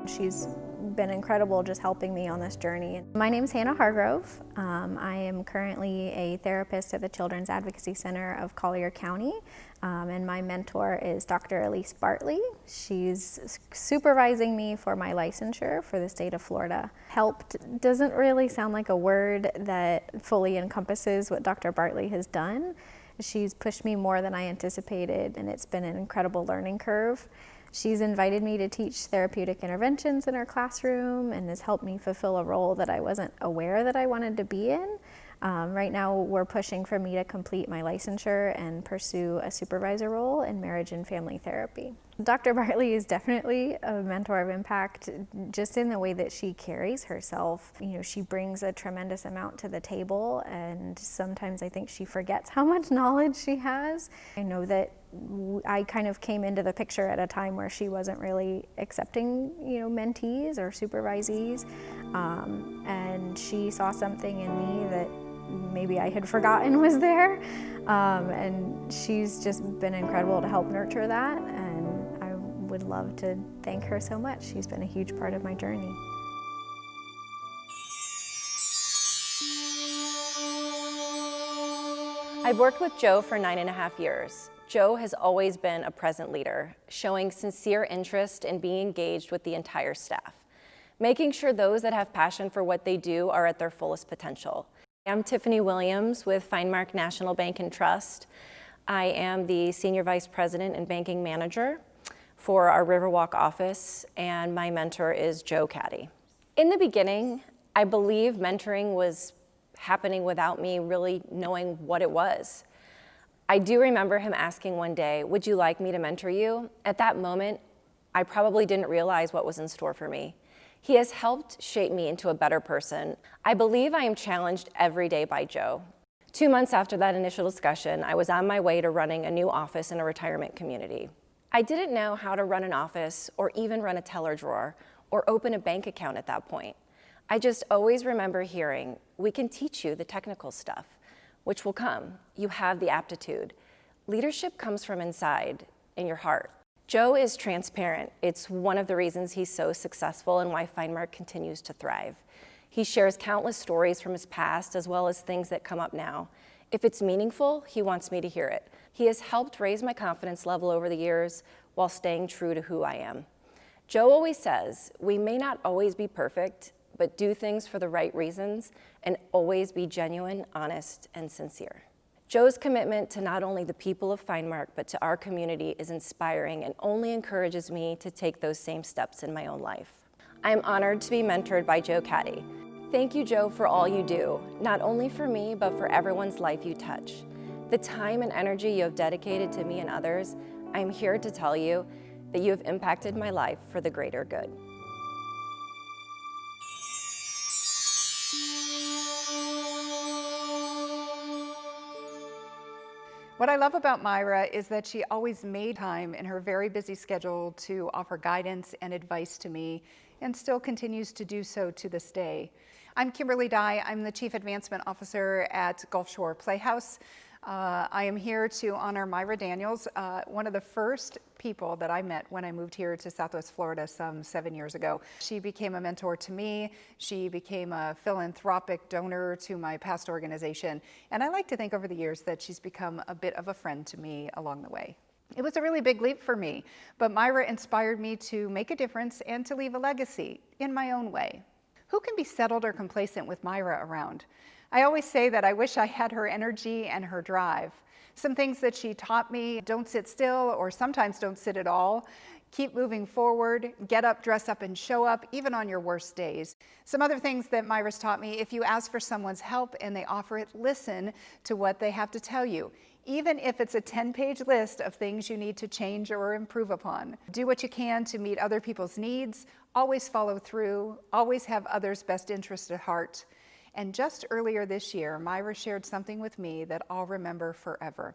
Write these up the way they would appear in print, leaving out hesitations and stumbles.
She's been incredible just helping me on this journey. My name is Hannah Hargrove. I am currently a therapist at the Children's Advocacy Center of Collier County, and my mentor is Dr. Elise Bartley. She's supervising me for my licensure for the state of Florida. Helped doesn't really sound like a word that fully encompasses what Dr. Bartley has done. She's pushed me more than I anticipated, and it's been an incredible learning curve. She's invited me to teach therapeutic interventions in her classroom and has helped me fulfill a role that I wasn't aware that I wanted to be in. Right now we're pushing for me to complete my licensure and pursue a supervisor role in marriage and family therapy. Dr. Bartley is definitely a mentor of impact just in the way that she carries herself. You know, she brings a tremendous amount to the table, and sometimes I think she forgets how much knowledge she has. I know that I kind of came into the picture at a time where she wasn't really accepting, mentees or supervisees, and she saw something in me that maybe I had forgotten was there, and she's just been incredible to help nurture that, and I would love to thank her so much. She's been a huge part of my journey. I've worked with Joe for 9.5 years. Joe has always been a present leader, showing sincere interest in being engaged with the entire staff, making sure those that have passion for what they do are at their fullest potential. I'm Tiffany Williams with Finemark National Bank and Trust. I am the Senior Vice President and Banking Manager for our Riverwalk office, and my mentor is Joe Caddy. In the beginning, I believe mentoring was happening without me really knowing what it was. I do remember him asking one day, "Would you like me to mentor you?" At that moment, I probably didn't realize what was in store for me. He has helped shape me into a better person. I believe I am challenged every day by Joe. 2 months after that initial discussion, I was on my way to running a new office in a retirement community. I didn't know how to run an office or even run a teller drawer or open a bank account at that point. I just always remember hearing, "We can teach you the technical stuff," which will come. You have the aptitude. Leadership comes from inside, in your heart. Joe is transparent. It's one of the reasons he's so successful and why Finemark continues to thrive. He shares countless stories from his past as well as things that come up now. If it's meaningful, he wants me to hear it. He has helped raise my confidence level over the years while staying true to who I am. Joe always says, "We may not always be perfect, but do things for the right reasons and always be genuine, honest, and sincere." Joe's commitment to not only the people of Finemark, but to our community is inspiring and only encourages me to take those same steps in my own life. I am honored to be mentored by Joe Caddy. Thank you, Joe, for all you do, not only for me, but for everyone's life you touch. The time and energy you have dedicated to me and others, I am here to tell you that you have impacted my life for the greater good. What I love about Myra is that she always made time in her very busy schedule to offer guidance and advice to me, and still continues to do so to this day. I'm Kimberly Dye. I'm the Chief Advancement Officer at Gulf Shore Playhouse. I am here to honor Myra Daniels, one of the first people that I met when I moved here to Southwest Florida some 7 years ago. She became a mentor to me. She became a philanthropic donor to my past organization. And I like to think over the years that she's become a bit of a friend to me along the way. It was a really big leap for me, but Myra inspired me to make a difference and to leave a legacy in my own way. Who can be settled or complacent with Myra around? I always say that I wish I had her energy and her drive. Some things that she taught me: don't sit still, or sometimes don't sit at all. Keep moving forward, get up, dress up, and show up, even on your worst days. Some other things that Myra's taught me: if you ask for someone's help and they offer it, listen to what they have to tell you. Even if it's a 10-page list of things you need to change or improve upon. Do what you can to meet other people's needs, always follow through, always have others' best interest at heart. And just earlier this year, Myra shared something with me that I'll remember forever.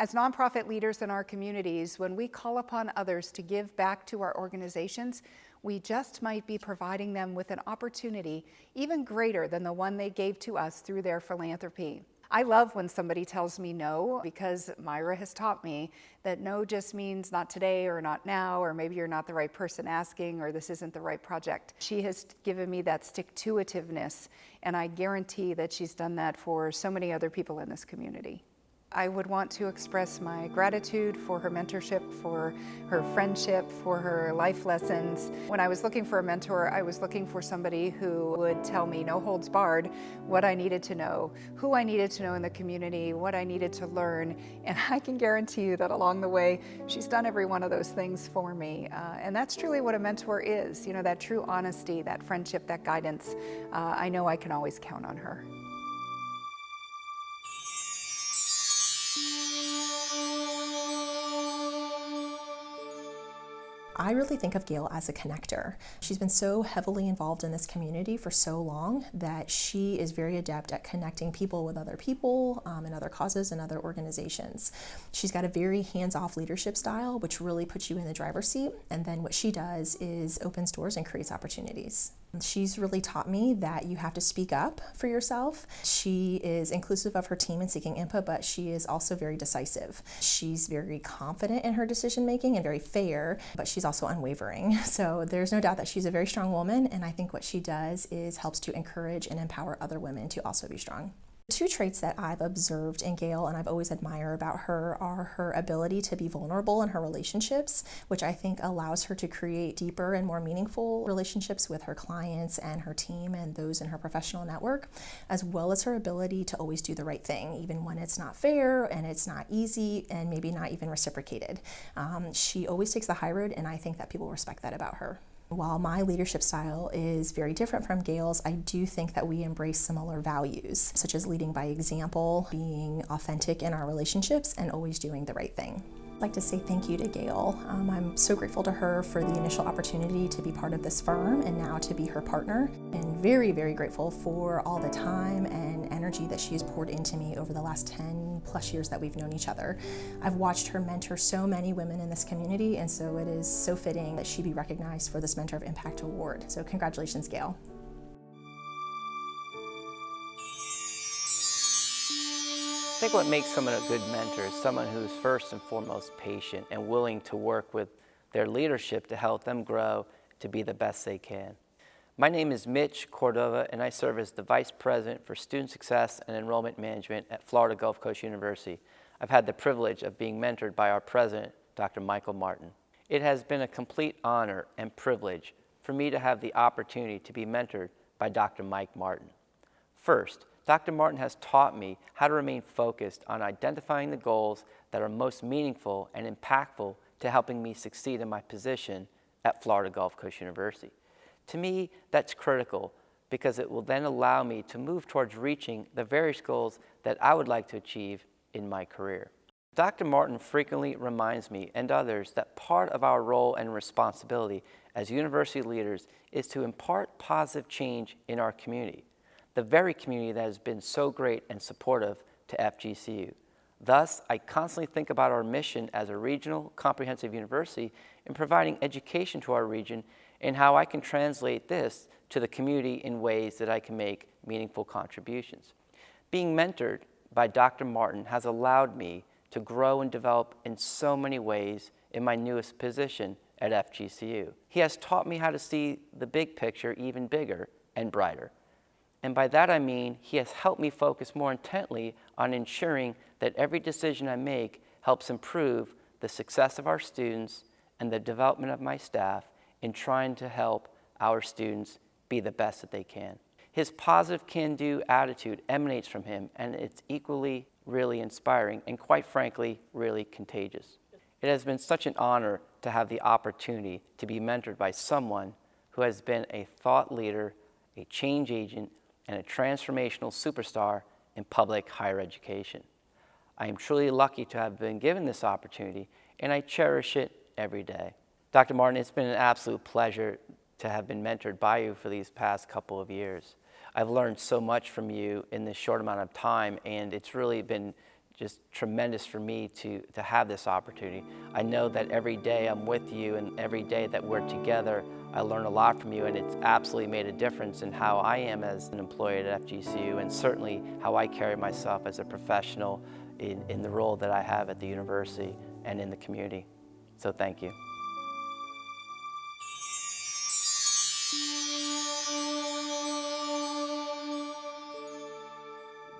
As nonprofit leaders in our communities, when we call upon others to give back to our organizations, we just might be providing them with an opportunity even greater than the one they gave to us through their philanthropy. I love when somebody tells me no, because Myra has taught me that no just means not today or not now, or maybe you're not the right person asking, or this isn't the right project. She has given me that stick-to-itiveness, and I guarantee that she's done that for so many other people in this community. I would want to express my gratitude for her mentorship, for her friendship, for her life lessons. When I was looking for a mentor, I was looking for somebody who would tell me, no holds barred, what I needed to know, who I needed to know in the community, what I needed to learn. And I can guarantee you that along the way, she's done every one of those things for me. And that's truly what a mentor is, you know, that true honesty, that friendship, that guidance. I know I can always count on her. I really think of Gail as a connector. She's been so heavily involved in this community for so long that she is very adept at connecting people with other people and other causes and other organizations. She's got a very hands-off leadership style, which really puts you in the driver's seat. And then what she does is opens doors and creates opportunities. She's really taught me that you have to speak up for yourself. She is inclusive of her team in seeking input, but she is also very decisive. She's very confident in her decision making and very fair, but she's also unwavering. So there's no doubt that she's a very strong woman, and I think what she does is helps to encourage and empower other women to also be strong. Two traits that I've observed in Gail and I've always admired about her are her ability to be vulnerable in her relationships, which I think allows her to create deeper and more meaningful relationships with her clients and her team and those in her professional network, as well as her ability to always do the right thing, even when it's not fair and it's not easy and maybe not even reciprocated. She always takes the high road, and I think that people respect that about her. While my leadership style is very different from Gail's, I do think that we embrace similar values, such as leading by example, being authentic in our relationships, and always doing the right thing. I'd like to say thank you to Gail. I'm so grateful to her for the initial opportunity to be part of this firm and now to be her partner, and very, very grateful for all the time and energy that she has poured into me over the last 10 plus years that we've known each other. I've watched her mentor so many women in this community, and so it is so fitting that she be recognized for this Mentor of Impact Award. So congratulations, Gail. I think what makes someone a good mentor is someone who's first and foremost patient and willing to work with their leadership to help them grow to be the best they can. My name is Mitch Cordova, and I serve as the Vice President for Student Success and Enrollment Management at Florida Gulf Coast University. I've had the privilege of being mentored by our president, Dr. Michael Martin. It has been a complete honor and privilege for me to have the opportunity to be mentored by Dr. Mike Martin. First, Dr. Martin has taught me how to remain focused on identifying the goals that are most meaningful and impactful to helping me succeed in my position at Florida Gulf Coast University. To me, that's critical because it will then allow me to move towards reaching the various goals that I would like to achieve in my career. Dr. Martin frequently reminds me and others that part of our role and responsibility as university leaders is to impart positive change in our community, the very community that has been so great and supportive to FGCU. Thus, I constantly think about our mission as a regional comprehensive university in providing education to our region and how I can translate this to the community in ways that I can make meaningful contributions. Being mentored by Dr. Martin has allowed me to grow and develop in so many ways in my newest position at FGCU. He has taught me how to see the big picture even bigger and brighter. And by that I mean he has helped me focus more intently on ensuring that every decision I make helps improve the success of our students and the development of my staff in trying to help our students be the best that they can. His positive can-do attitude emanates from him, and it's equally really inspiring and, quite frankly, really contagious. It has been such an honor to have the opportunity to be mentored by someone who has been a thought leader, a change agent, and a transformational superstar in public higher education. I am truly lucky to have been given this opportunity, and I cherish it every day. Dr. Martin, it's been an absolute pleasure to have been mentored by you for these past couple of years. I've learned so much from you in this short amount of time, and it's really been just tremendous for me to have this opportunity. I know that every day I'm with you and every day that we're together, I learn a lot from you, and it's absolutely made a difference in how I am as an employee at FGCU, and certainly how I carry myself as a professional in the role that I have at the university and in the community. So thank you.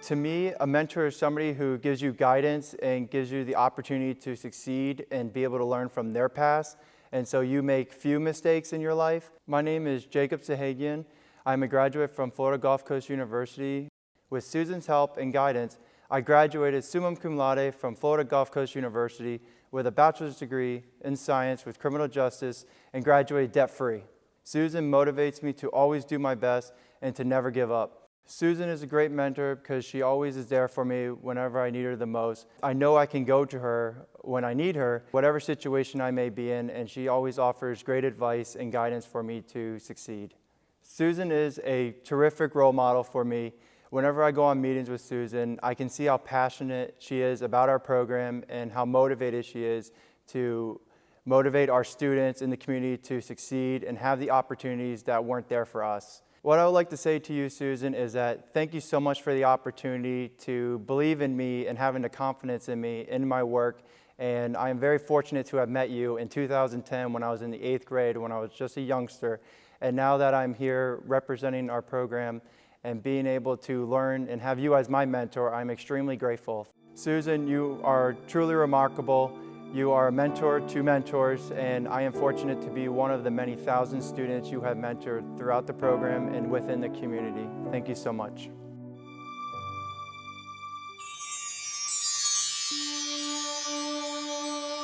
To me, a mentor is somebody who gives you guidance and gives you the opportunity to succeed and be able to learn from their past, and so you make few mistakes in your life. My name is Jacob Sahagun. I'm a graduate from Florida Gulf Coast University. With Susan's help and guidance, I graduated summa cum laude from Florida Gulf Coast University with a bachelor's degree in science with criminal justice and graduated debt-free. Susan motivates me to always do my best and to never give up. Susan is a great mentor because she always is there for me whenever I need her the most. I know I can go to her when I need her, whatever situation I may be in, and she always offers great advice and guidance for me to succeed. Susan is a terrific role model for me. Whenever I go on meetings with Susan, I can see how passionate she is about our program and how motivated she is to motivate our students in the community to succeed and have the opportunities that weren't there for us. What I would like to say to you, Susan, is that thank you so much for the opportunity to believe in me and having the confidence in me in my work. And I am very fortunate to have met you in 2010 when I was in the 8th grade, when I was just a youngster. And now that I'm here representing our program and being able to learn and have you as my mentor, I'm extremely grateful. Susan, you are truly remarkable. You are a mentor to mentors, and I am fortunate to be one of the many thousand students you have mentored throughout the program and within the community. Thank you so much.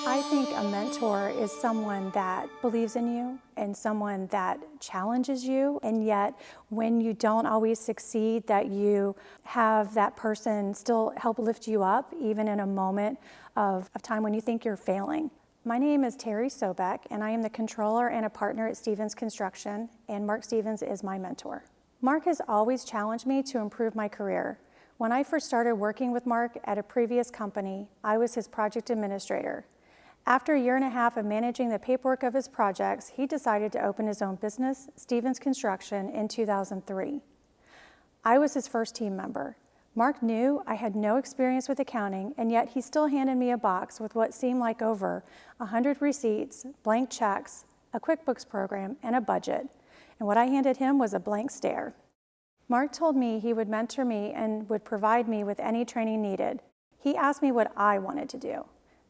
I think a mentor is someone that believes in you and someone that challenges you, and yet when you don't always succeed, that you have that person still help lift you up even in a moment of time when you think you're failing. My name is Terry Sobek, and I am the controller and a partner at Stevens Construction, and Mark Stevens is my mentor. Mark has always challenged me to improve my career. When I first started working with Mark at a previous company, I was his project administrator. After a year and a half of managing the paperwork of his projects, he decided to open his own business, Stevens Construction, in 2003. I was his first team member. Mark knew I had no experience with accounting, and yet he still handed me a box with what seemed like over 100 receipts, blank checks, a QuickBooks program, and a budget. And what I handed him was a blank stare. Mark told me he would mentor me and would provide me with any training needed. He asked me what I wanted to do.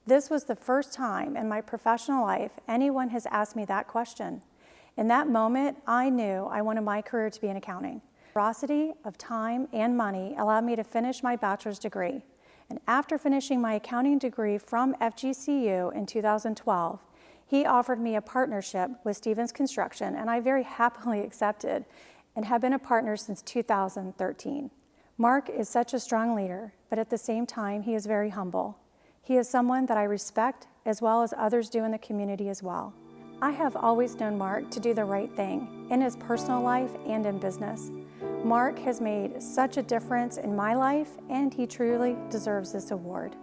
This was the first time in my professional life anyone has asked me that question. In that moment, I knew I wanted my career to be in accounting. The generosity of time and money allowed me to finish my bachelor's degree. And after finishing my accounting degree from FGCU in 2012, he offered me a partnership with Stevens Construction, and I very happily accepted and have been a partner since 2013. Mark is such a strong leader, but at the same time, he is very humble. He is someone that I respect, as well as others do in the community as well. I have always known Mark to do the right thing in his personal life and in business. Mark has made such a difference in my life, and he truly deserves this award.